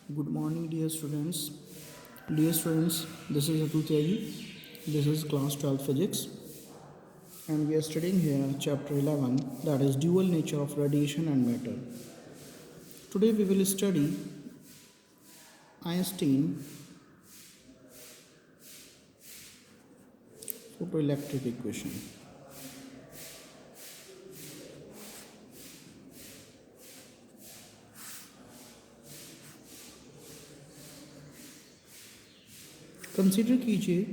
Good morning, dear students. Dear students, this is Atul Tyagi. This is class 12 physics, and we are studying here chapter 11, that is dual nature of radiation and matter. Today we will study Einstein photoelectric equation. Consider कीजिए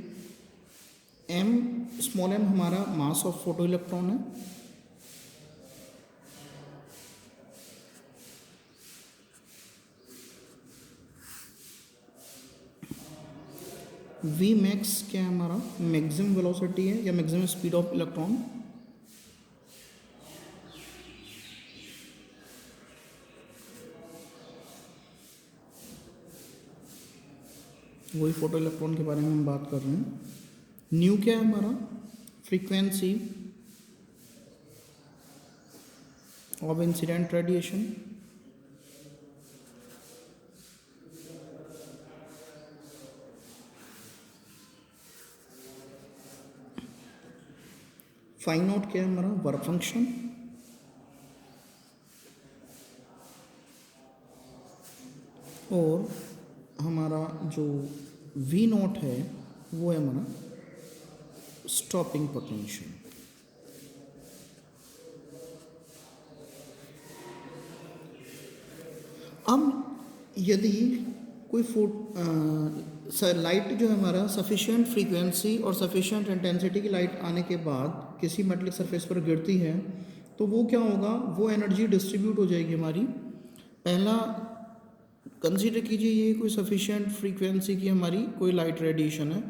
m small m हमारा mass of photo electron है, v max क्या है हमारा maximum velocity है या maximum speed of electron, वही photo electron के बारे में हम बात कर रहे हैं। न्यू क्या है हमारा frequency of incident radiation, phi naught क्या है हमारा वर्क फंक्शन, और हमारा जो वी नॉट है वो है हमारा स्टॉपिंग पोटेंशियल। अब यदि कोई लाइट जो है हमारा सफिशिएंट फ्रीक्वेंसी और सफिशिएंट इंटेंसिटी की लाइट आने के बाद किसी मेटलिक सरफेस पर गिरती है तो वो क्या होगा, वो एनर्जी डिस्ट्रीब्यूट हो जाएगी हमारी। पहला कंसीडर कीजिए ये कोई सफिशिएंट फ्रीक्वेंसी की हमारी कोई लाइट रेडिएशन है,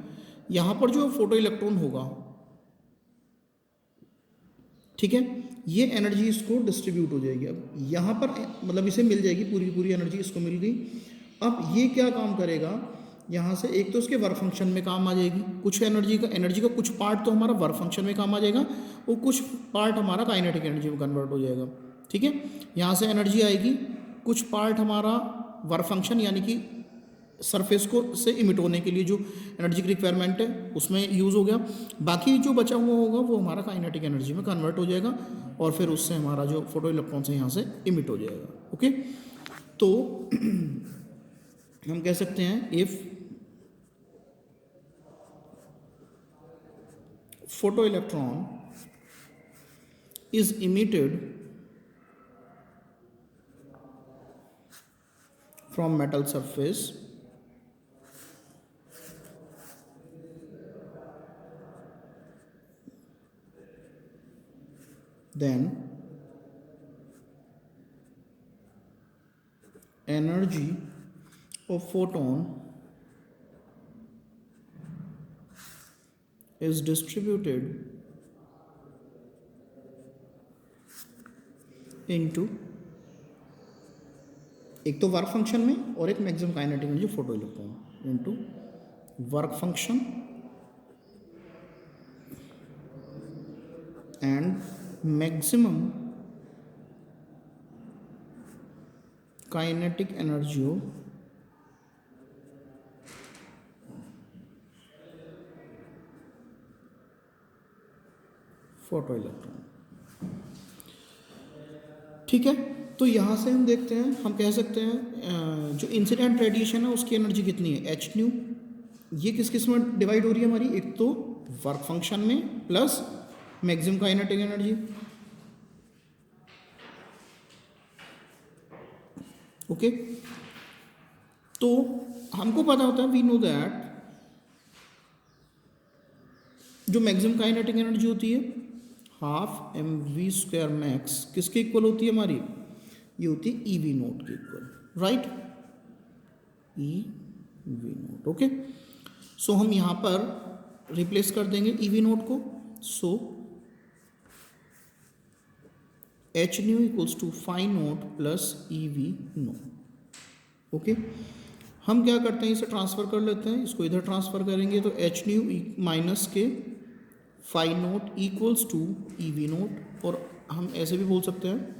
यहाँ पर जो फोटो इलेक्ट्रॉन होगा, ठीक है, ये एनर्जी इसको डिस्ट्रीब्यूट हो जाएगी। अब यहाँ पर मतलब इसे मिल जाएगी पूरी एनर्जी इसको मिल गई। अब ये क्या काम करेगा, यहाँ से एक तो उसके वर्क फंक्शन में काम आ जाएगी, कुछ एनर्जी का कुछ पार्ट तो हमारा वर्क फंक्शन में काम आ जाएगा और कुछ पार्ट हमारा काइनेटिक एनर्जी में कन्वर्ट हो जाएगा। ठीक है, यहाँ से एनर्जी आएगी, कुछ पार्ट हमारा वर्क फंक्शन यानी कि सरफेस को से इमिट होने के लिए जो एनर्जी की रिक्वायरमेंट है उसमें यूज़ हो गया, बाकी जो बचा हुआ होगा वो हमारा काइनेटिक एनर्जी में कन्वर्ट हो जाएगा और फिर उससे हमारा जो फोटो इलेक्ट्रॉन से यहाँ से इमिट हो जाएगा। ओके, तो हम कह सकते हैं if photo electron is emitted from metal surface, then energy of photon is distributed into एक तो वर्क फंक्शन में और एक maximum kinetic energy photo electron into work function and maximum kinetic energy of photo electron. ठीक है, तो यहाँ से हम देखते हैं, हम कह सकते हैं जो इंसिडेंट रेडिएशन है उसकी एनर्जी कितनी है एच न्यू। ये किस किस में डिवाइड हो रही है हमारी, एक तो वर्क फंक्शन में plus maximum kinetic energy. Okay, तो हमको पता होता है वी नो दैट जो मैक्सिमम काइनेटिक एनर्जी होती है half m v square max किसके इक्वल होती है हमारी, ये होती है ई वी नोट के equal, right, e we naught. Okay, so हम यहाँ पर रिप्लेस कर देंगे ई वी नोट को, so H nu equals to phi naught plus E we naught. Okay, हम क्या करते हैं इसे ट्रांसफ़र कर लेते हैं, इसको इधर ट्रांसफ़र करेंगे तो एच न्यू माइनस के phi naught equals to E we naught, और हम ऐसे भी बोल सकते हैं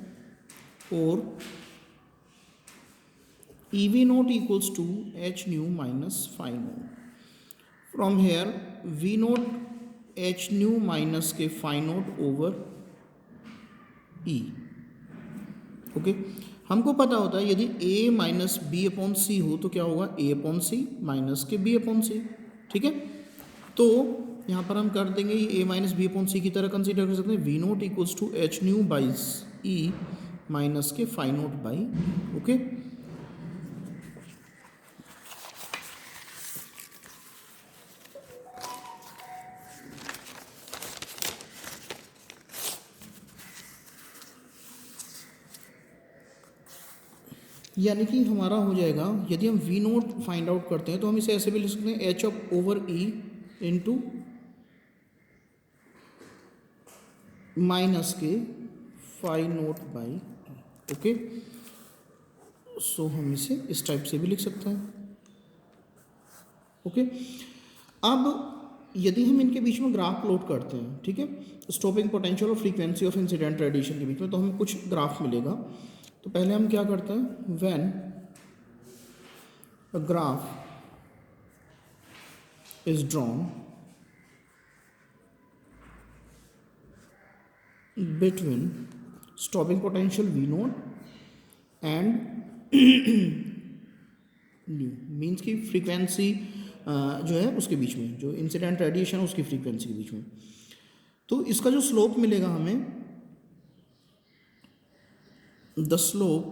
और E we naught equals to H nu minus phi naught. From here V naught H nu minus के फाई नोट ओवर ई। ओके, हमको पता होता है यदि A minus B upon C हो तो क्या होगा, ए अपॉन सी माइनस के बी अपॉन सी। ठीक है, तो यहाँ पर हम कर देंगे ये A minus B upon C की तरह कंसीडर कर सकते हैं। V naught equals to H nu by E minus के फाई नोट बाई। ओके, यानी कि हमारा हो जाएगा, यदि हम वी नोट फाइंड आउट करते हैं तो हम इसे ऐसे भी लिख सकते हैं H of over E into minus के phi naught by. Okay, so हम इसे इस टाइप से भी लिख सकते हैं। ओके, अब यदि हम इनके बीच में ग्राफ प्लॉट करते हैं, ठीक है, स्टॉपिंग पोटेंशियल और फ्रीक्वेंसी ऑफ इंसिडेंट रेडिएशन के बीच में, तो हमें कुछ ग्राफ मिलेगा। तो पहले हम क्या करते हैं, when a graph is drawn between stopping potential V note and new means की फ्रीक्वेंसी जो है उसके बीच में, जो इंसिडेंट रेडिएशन है उसकी फ्रीक्वेंसी के बीच में, तो इसका जो स्लोप मिलेगा हमें, the slope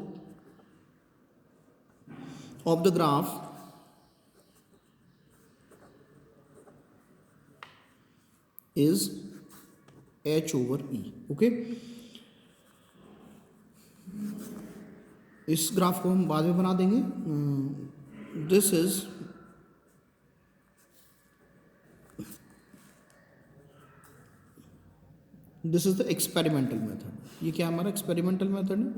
of the graph is H over E. Okay, इस ग्राफ को हम बाद में बना देंगे। This is the experimental method. ये क्या हमारा एक्सपेरिमेंटल मेथड है।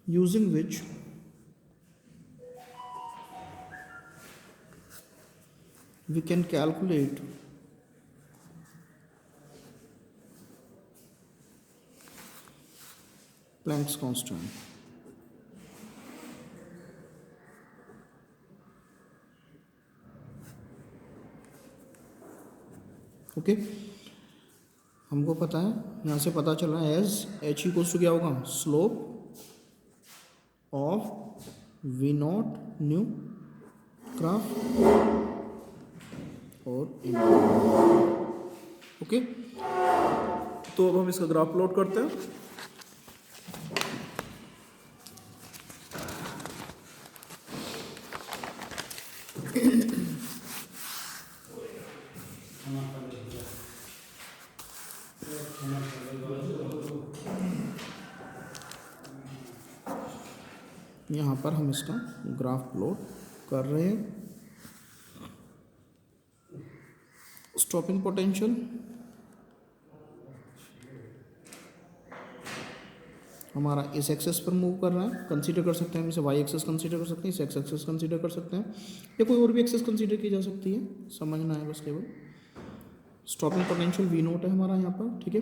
Using which we can calculate Planck's constant। Okay, हमको पता है, यहाँ से पता चल रहा है एज एच इक्वल्स टू क्या होगा, slope of V naught nu graph और ओके, तो अब हम इसका ग्राफ प्लॉट करते हैं। यहाँ पर हम इसका ग्राफ प्लॉट कर रहे हैं। स्टॉपिंग पोटेंशियल हमारा इस एक्सेस पर मूव कर रहा है, कंसीडर कर सकते हैं हम इसे वाई एक्सेस कंसीडर कर सकते हैं, इस एक्स एक्सेस कंसीडर कर सकते हैं, या कोई और भी एक्सेस कंसीडर की जा सकती है, समझना है बस केवल। स्टॉपिंग पोटेंशियल वी नोट है हमारा यहाँ पर, ठीक है,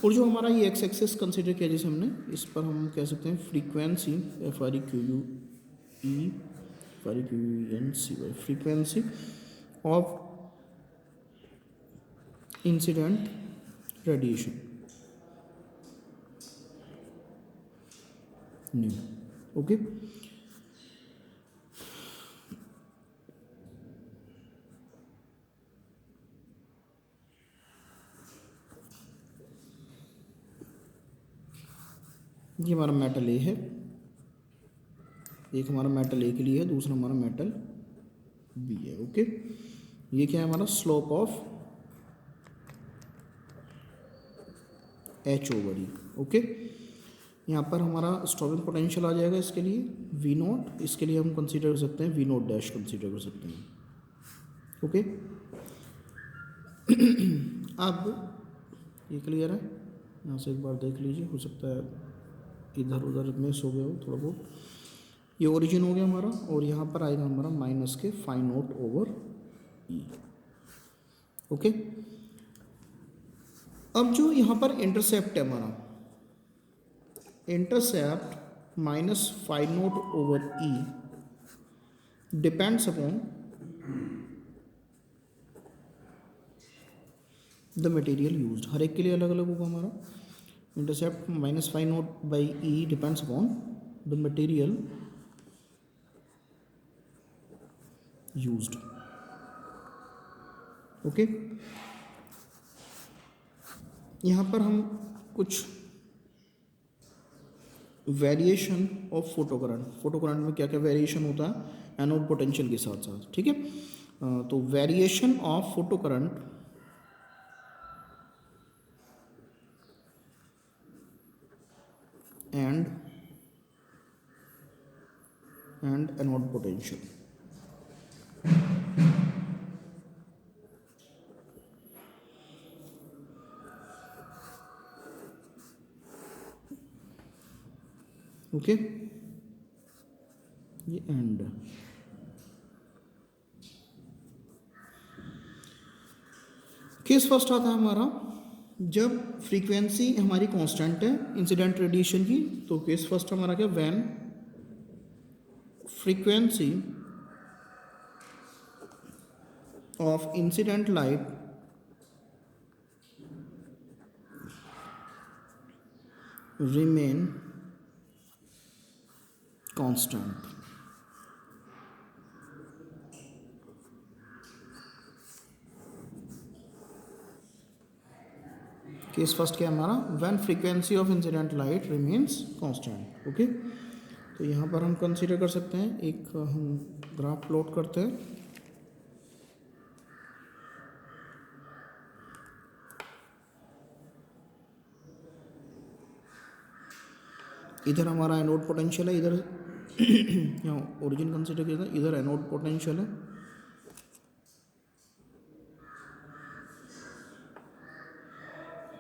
और जो हमारा ये एक्स एक्सेस कंसीडर किया जैसे हमने, इस पर हम कह सकते हैं frequency F R E Q U E F R E Q U N C Y, frequency of incident radiation new. Okay, ये हमारा मेटल ए है, एक हमारा मेटल ए के लिए है, दूसरा हमारा मेटल बी है। ओके, ये क्या है हमारा slope of H over E. Okay, यहाँ पर हमारा स्टॉपिंग पोटेंशियल आ जाएगा इसके लिए वी नोट, इसके लिए हम कंसीडर कर सकते हैं वी नोट डैश कंसीडर कर सकते हैं। ओके, अब ये क्लियर है, यहाँ से एक बार देख लीजिए, हो सकता है इधर उधर मिस हो गया हो थोड़ा बहुत। ये ओरिजिन हो गया हमारा, और यहाँ पर आएगा हमारा माइनस के फाई नोट ओवर ई। ओके। अब जो यहाँ पर इंटरसेप्ट है हमारा, intercept minus phi naught over e depends upon the material used. हर एक के लिए अलग अलग होगा हमारा। Intercept minus phi naught by e depends upon the material used. Okay, यहाँ पर हम कुछ वेरिएशन ऑफ फोटो करंट में क्या क्या वेरिएशन होता है एनोड पोटेंशियल के साथ साथ, ठीक है। तो variation of photo current and anode potential. Okay, ये एंड। केस फर्स्ट आता है हमारा जब फ्रीक्वेंसी हमारी कांस्टेंट है इंसिडेंट रेडिएशन की। तो केस फर्स्ट हमारा क्या, when frequency of incident light remain constant. Case first क्या है हमारा, when frequency of incident light remains constant. Okay, तो यहाँ पर हम कंसीडर कर सकते हैं, एक हम ग्राफ प्लॉट करते हैं। इधर हमारा एनोड पोटेंशियल है, इधर यहाँ ओरिजिन कंसीडर किया था, इधर एनोड पोटेंशियल है।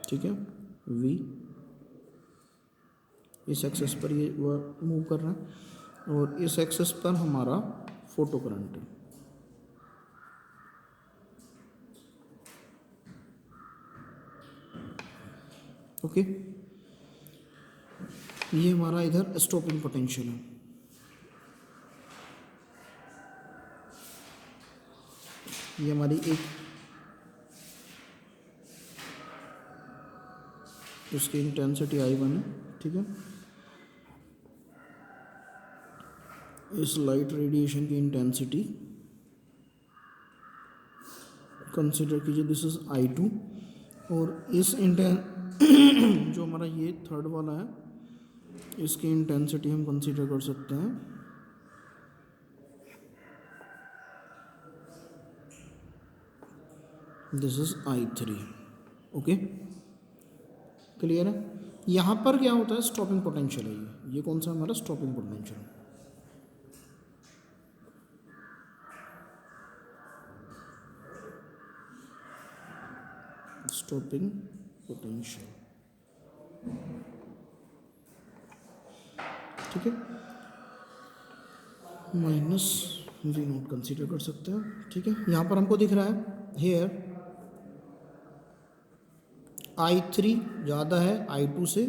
ठीक है, V इस एक्सेस पर ये वह मूव कर रहा है और इस एक्सेस पर हमारा फोटो करंट है। ओके, ये हमारा इधर स्टॉपिंग पोटेंशियल है। ये हमारी एक इसकी इंटेंसिटी I1 है। ठीक है, इस लाइट रेडिएशन की इंटेंसिटी कंसीडर कीजिए, दिस इज I2। और इस जो हमारा ये थर्ड वाला है, इसकी इंटेंसिटी हम कंसीडर कर सकते हैं this is I3। Okay, clear है। यहाँ पर क्या होता है, स्टॉपिंग पोटेंशियल है। ये कौन सा हमारा स्टॉपिंग पोटेंशियल, स्टॉपिंग पोटेंशियल। ठीक है, माइनस V नोट कंसीडर कर सकते हैं। ठीक है, यहाँ पर हमको दिख रहा है हेयर I3 ज़्यादा है I2 से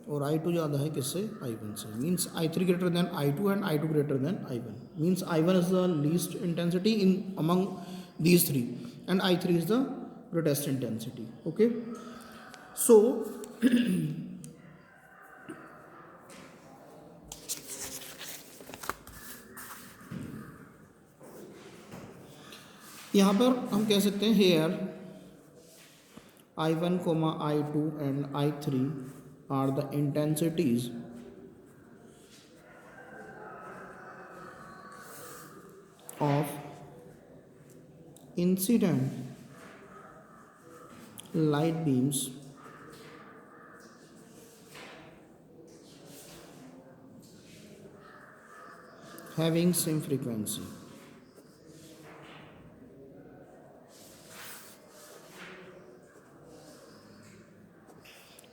और I2 ज़्यादा है किससे, I1 से। Means I3 greater than I2 and I2 greater than I1। Means I1 is the least intensity in among these three and I3 is the greatest intensity. Okay, so यहाँ पर हम कह सकते हैं here I1, I2 and I3 are the intensities of incident light beams having same frequency।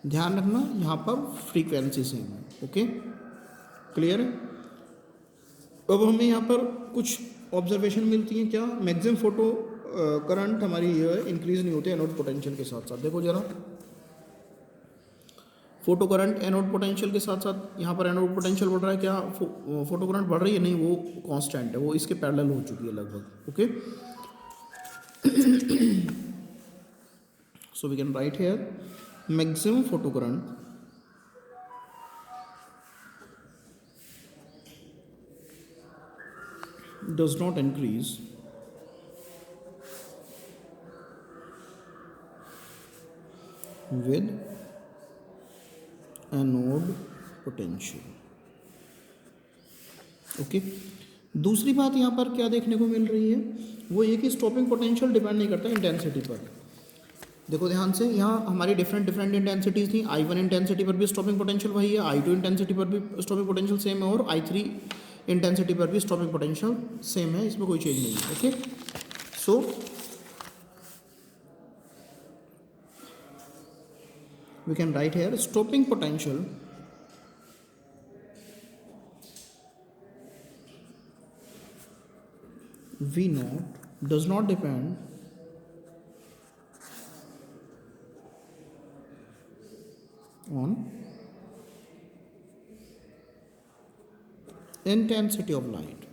ध्यान रखना यहाँ पर फ्रीक्वेंसी सेम है। ओके, क्लियर है। अब हमें यहाँ पर कुछ ऑब्जर्वेशन मिलती हैं, क्या, मैक्सिमम फोटो करंट हमारी ये इंक्रीज नहीं होती एनोड पोटेंशियल के साथ साथ। देखो जरा, फोटो करंट एनोड पोटेंशियल के साथ साथ यहाँ पर एनोड पोटेंशियल बढ़ रहा है, क्या फोटो करंट बढ़ रही है? नहीं, वो कांस्टेंट है, वो इसके पैरेलल हो चुकी है लगभग। Okay, so we can write here maximum photo current does not increase with anode potential. Okay, दूसरी बात यहाँ पर क्या देखने को मिल रही है, वो ये कि स्टॉपिंग पोटेंशियल डिपेंड नहीं करता इंटेंसिटी पर। देखो ध्यान से, यहाँ हमारी डिफरेंट इंटेंसिटीज थी। I1 इंटेंसिटी पर भी स्टॉपिंग पोटेंशियल वही है, I2 इंटेंसिटी पर भी स्टॉपिंग पोटेंशियल सेम है, और I3 इंटेंसिटी पर भी स्टॉपिंग पोटेंशियल सेम है, इसमें कोई चेंज नहीं है। Okay, so we can write here stopping potential V naught does not depend on intensity of light।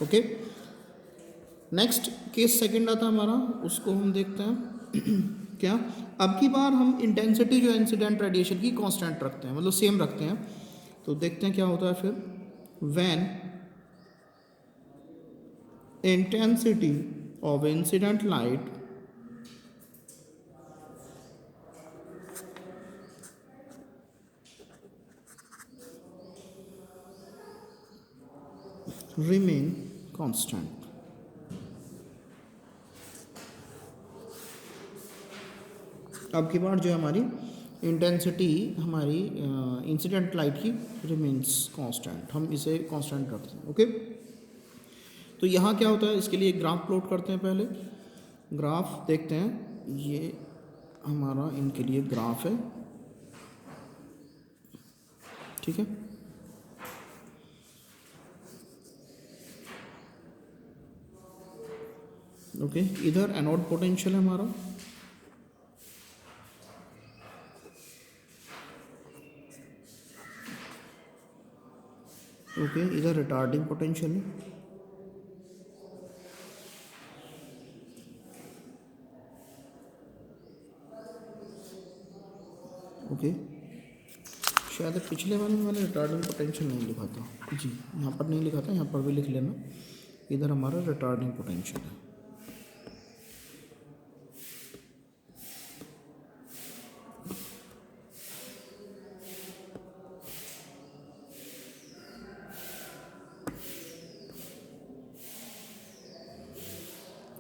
Okay, next case second आता हमारा, उसको हम देखते हैं। क्या, अब की बार हम इंटेंसिटी जो इंसिडेंट रेडिएशन की कांस्टेंट रखते हैं, मतलब सेम रखते हैं। तो देखते हैं क्या होता है फिर। When intensity of incident light remain constant, अब की बार जो हमारी इंटेंसिटी हमारी इंसिडेंट लाइट की रिमेन्स कांस्टेंट, हम इसे कांस्टेंट रखते हैं। ओके, तो यहाँ क्या होता है, इसके लिए एक ग्राफ प्लॉट करते हैं। पहले ग्राफ देखते हैं, ये हमारा इनके लिए ग्राफ है, ठीक है। ओके, इधर एनोड पोटेंशियल है हमारा, ओके, इधर रिटार्डिंग पोटेंशियल है, ओके। शायद पिछले वाले में मैंने रिटार्डिंग पोटेंशियल नहीं लिखा था जी, यहाँ पर नहीं लिखा था, यहाँ पर भी लिख लेना। इधर हमारा रिटार्डिंग पोटेंशियल है,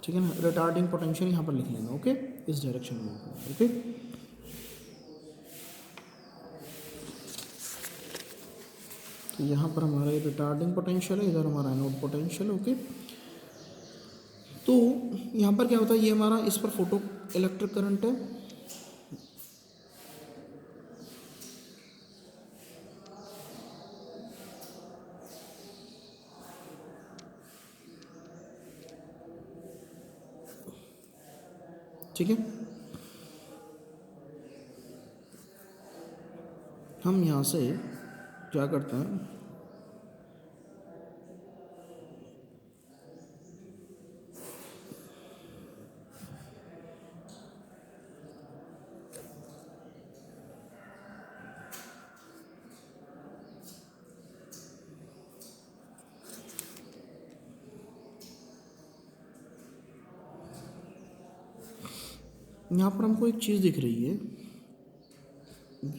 ठीक है ना। रिटार्डिंग पोटेंशियल यहाँ पर लिख लेना, ओके, इस डायरेक्शन में। ओके, तो यहाँ पर हमारा ये रिटार्डिंग पोटेंशियल है, इधर हमारा एनोड पोटेंशियल। ओके, तो यहाँ पर क्या होता है, ये हमारा इस पर फोटो इलेक्ट्रिक करंट है, ठीक है। हम यहाँ से क्या करते हैं, यहाँ पर हमको एक चीज़ दिख रही है,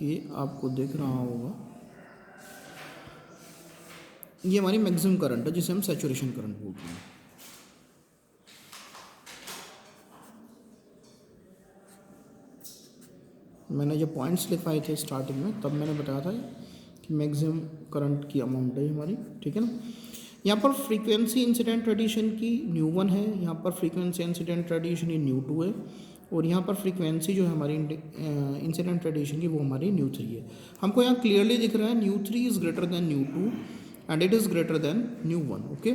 ये आपको दिख रहा होगा, ये हमारी मैक्सिमम करंट है, जिसे हम सैचुरेशन करंट बोलते हैं। मैंने जब पॉइंट्स लिखवाए थे स्टार्टिंग में, तब मैंने बताया था कि मैक्सिमम करंट की अमाउंट है हमारी, ठीक है ना। यहाँ पर फ्रीक्वेंसी इंसिडेंट रेडिएशन की न्यू 1 है, यहाँ पर फ्रीक्वेंसी इंसिडेंट रेडिएशन की न्यू 2 है, और यहाँ पर फ्रीक्वेंसी जो है हमारी इंसिडेंट रेडिएशन की वो हमारी न्यू 3 है। हमको यहाँ क्लियरली दिख रहा है new 3 is greater than new 2 and it is greater than new 1। Okay,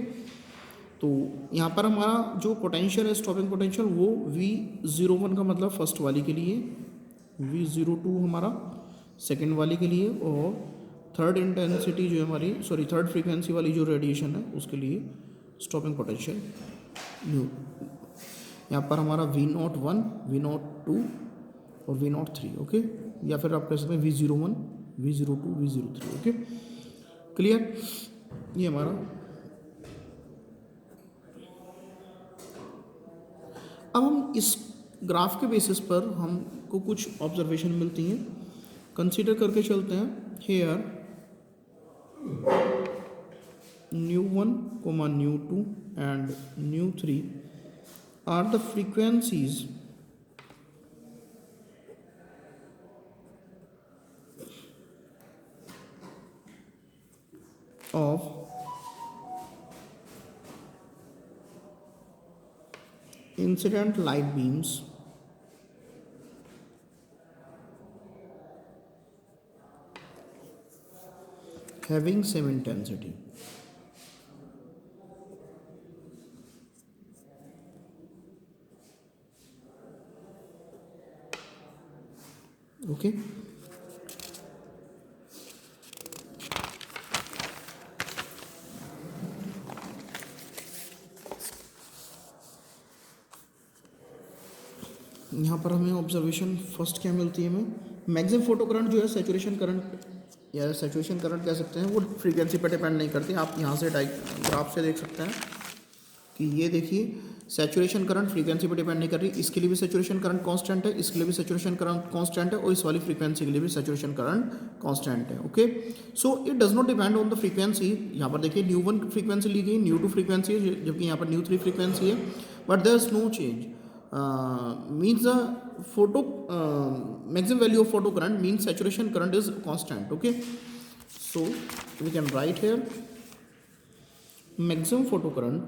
तो यहाँ पर हमारा जो पोटेंशियल है स्टॉपिंग पोटेंशियल वो V01 का मतलब फर्स्ट वाली के लिए, V02 हमारा सेकेंड वाली के लिए, और थर्ड इंटेंसिटी जो है हमारी थर्ड फ्रीक्वेंसी वाली जो रेडिएशन है उसके लिए स्टॉपिंग पोटेंशियल न्यू। यहाँ पर हमारा V01, V02 और V03, ओके, या फिर आप कह सकते हैं V01, V02, V03, okay, clear. ये हमारा अब हम इस ग्राफ के बेसिस पर हमको कुछ ऑब्जर्वेशन मिलती हैं, कंसीडर करके चलते हैं। Here nu1, nu2 and nu3 are the frequencies of incident light beams having same intensity. Okay. यहाँ पर हमें ऑब्जर्वेशन फर्स्ट क्या मिलती है, हमें मैक्सिमम फोटो करंट जो है सैचुरेशन करंट या सैचुरेशन करंट कह सकते हैं, वो फ्रीक्वेंसी पर डिपेंड नहीं करती। आप यहाँ से ग्राफ से देख सकते हैं कि ये देखिए सैचुरेशन करंट फ्रीक्वेंसी पर डिपेंड नहीं कर रही, इसके लिए भी सैचुरेशन करंट कांस्टेंट है, इसके लिए भी सैचुरेशन करंट कांस्टेंट है, और इस वाली फ्रीक्वेंसी के लिए भी सैचुरेशन करंट कांस्टेंट है। Okay, so it does not depend on the frequency. यहाँ पर देखिए nu1 फ्रीक्वेंसी ली गई, nu2 फ्रीक्वेंसी है, जबकि यहाँ पर nu3 फ्रीक्वेंसी है, but there is no change. means the photo maximum value of photo current means saturation current is constant. Okay, so we can write here maximum photo current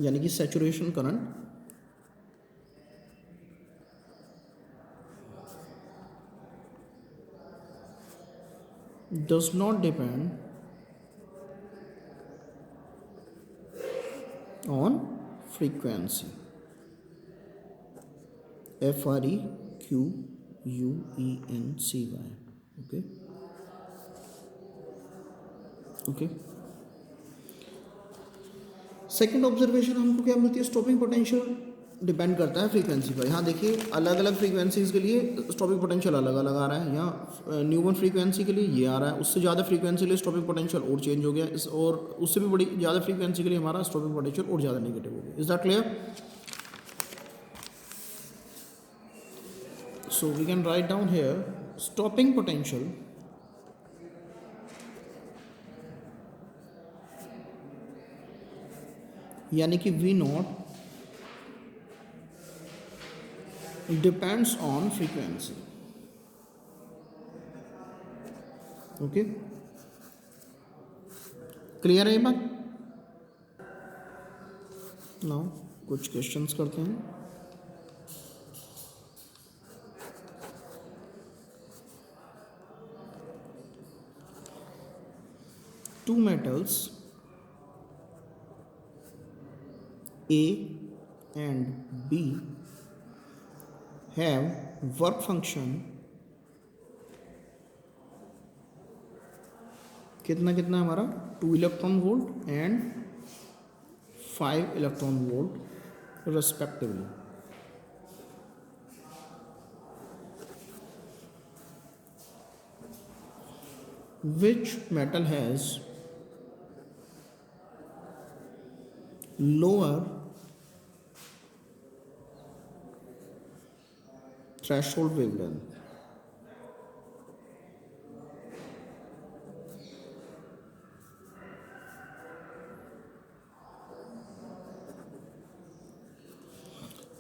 यानी कि saturation current does not depend on frequency. frequency. Okay. Okay. Second observation हमको क्या मिलती है, stopping potential depend करता है frequency पर। यहाँ देखिए अलग अलग फ्रीक्वेंसीज के लिए स्टॉपिंग पोटेंशियल अलग अलग आ रहा है। यहाँ nu1 फ्रीक्वेंसी के लिए ये आ रहा है, उससे ज़्यादा फ्रीक्वेंसी के लिए स्टॉपिंग पोटेंशियल और चेंज हो गया, इस और उससे भी बड़ी ज़्यादा फ्रीक्वेंसी के लिए हमारा स्टॉपिंग पोटेंशियल और ज़्यादा नेगेटिव हो गया। Is that clear? So we can write down here stopping potential यानी कि V0 depends on frequency. Okay, clear है ये बात? नाउ कुछ क्वेश्चंस करते हैं। Two metals A and B have work function कितना कितना हमारा 2 electron volt and 5 electron volt respectively. Which metal has lower threshold wavelength?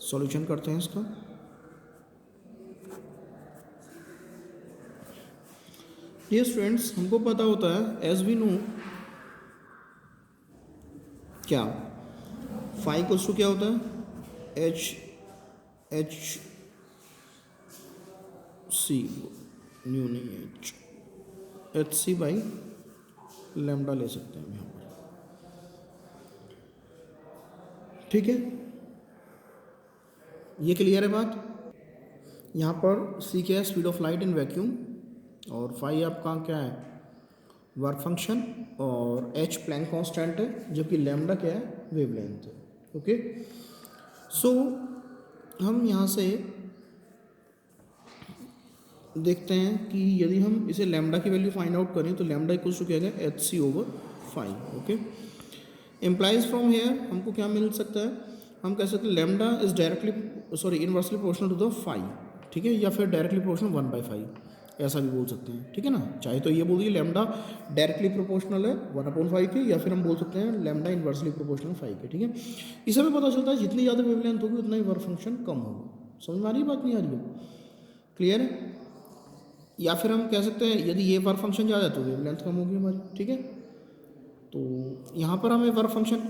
Solution करते हैं इसका। ये स्टूडेंट्स हमको पता होता है एज वी नो क्या फाई इक्वल्स टू क्या होता है, एच सी, न्यू नहीं है, एच सी बाई लैम्डा ले सकते हैं हम यहाँ पर। ठीक है, ये क्लियर है बात। यहाँ पर सी क्या है, speed of light in vacuum, और फाई आपका क्या है, वर्क फंक्शन, और एच प्लैंक कांस्टेंट है, जबकि लैम्डा क्या है, वेवलेंथ है। ओके, सो हम यहाँ से देखते हैं कि यदि हम इसे लैम्डा की वैल्यू फाइंड आउट करें तो लैम्डा इक्वल टू क्या है, H C over five. Okay, implies from here हमको क्या मिल सकता है, हम कह सकते हैं lambda is directly inversely proportional to the five. ठीक है, या फिर डायरेक्टली प्रोपोर्शनल 1/5, ऐसा भी बोल सकते हैं। ठीक है ना, चाहे तो ये बोल दिए लैम्डा डायरेक्टली प्रोपोर्शनल है 1/5 के, या फिर हम बोल सकते हैं लैम्डा इनवर्सली प्रोपोर्शनल 5 के। ठीक है, इससे भी पता चलता है जितनी ज़्यादा वेवलेंथ होगी उतना ही वर्क फंक्शन कम होगा। समझ में आ रही है बात, नहीं आ रही है, क्लियर है। या फिर हम कह सकते हैं यदि ये वर्क फंक्शन ज़्यादा है तो वेवलेंथ कम होगी हमारी। ठीक है, तो यहाँ पर हमें वर्क फंक्शन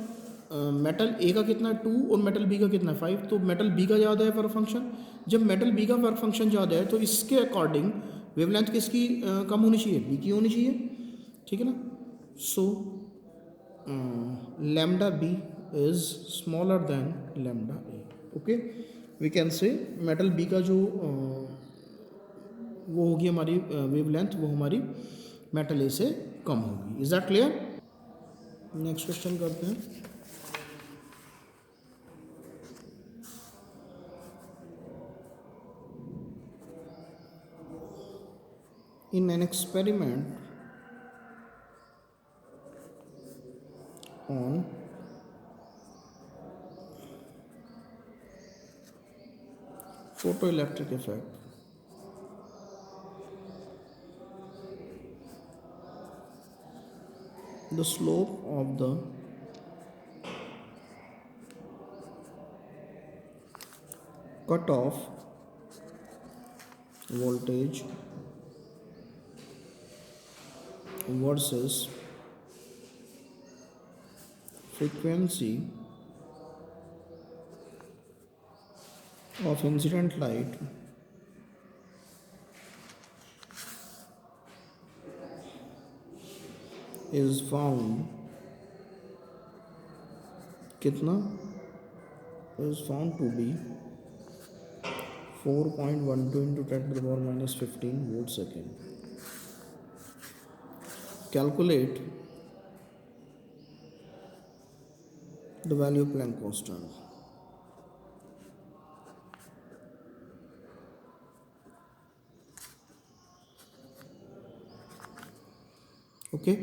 मेटल ए का कितना है 2 और मेटल बी का कितना है 5, तो मेटल बी का ज़्यादा है वर्क फंक्शन। जब मेटल बी का वर्क फंक्शन ज़्यादा है तो इसके अकॉर्डिंग वेवलेंथ किसकी कम होनी चाहिए, बी की होनी चाहिए। ठीक है ना, so lambda B is smaller than lambda A. Okay, we can say metal B का जो वो होगी हमारी वेवलेंथ, वो हमारी मेटल ए से कम होगी। Is that clear. Next question करते हैं। In an experiment on photoelectric effect, the slope of the cutoff voltage versus frequency of incident light is found कितना, is found to be 4.12 into 10 to the power minus 15 volt second. Calculate the value of Planck constant. Okay,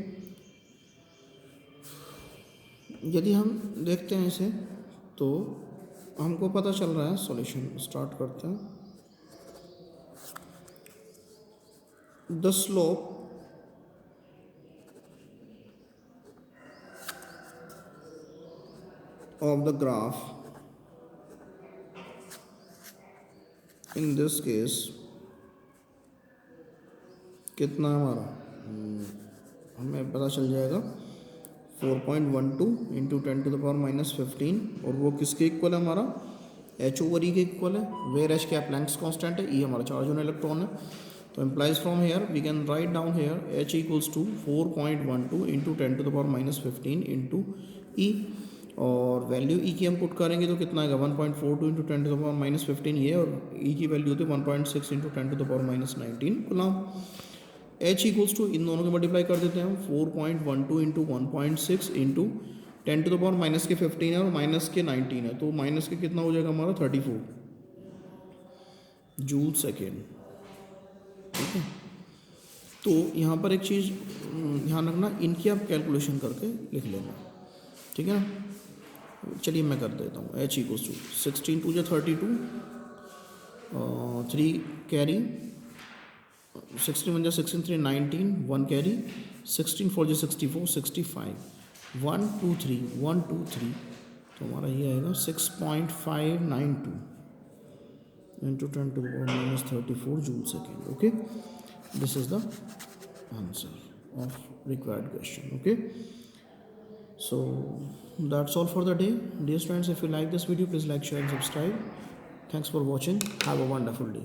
यदि हम देखते हैं इसे तो हमको पता चल रहा है, सॉल्यूशन स्टार्ट करते हैं। The slope of the graph in this case कितना हमारा हमें पता चल जाएगा 4.12 into 10 to the power minus 15, और वो किसके इक्वल है, हमारा एच ओवर ई के इक्वल है। वेयर एच क्या प्लैंक्स कांस्टेंट है, ई हमारा चार्ज ऑन इलेक्ट्रॉन है। तो implies from here we can write down here h equals to 4.12 into 10 to the power minus 15 into e, और वैल्यू ई की हम पुट करेंगे तो कितना आएगा 1.42 into 10 to the power minus 15 ये, और ई की वैल्यू होती है 1.6 into 10 to the power minus 19 coulomb. H equals to इन दोनों के मल्टीप्लाई कर देते हैं हम 4.12 into 1.6 into 10 to the power minus के 15 है और माइनस के 19 है, तो माइनस के कितना हो जाएगा हमारा 34 जूल सेकेंड। ठीक है, तो यहाँ पर एक चीज़ ध्यान रखना, इनकी आप कैलकुलेशन करके लिख लेना। ठीक है ना, चलिए मैं कर देता हूँ। H equals to 16 two 32, 3 carry, 16 1 16 3 19, 1 carry, 16 4 64 65, 1 2 3 1 2 3, तो हमारा ये आएगा 6.592 into 10 to the power minus 34 joule second. Okay, this is the answer of required question. Okay, so that's all for the day. Dear students, if you like this video, please like, share and subscribe. Thanks for watching. Have a wonderful day.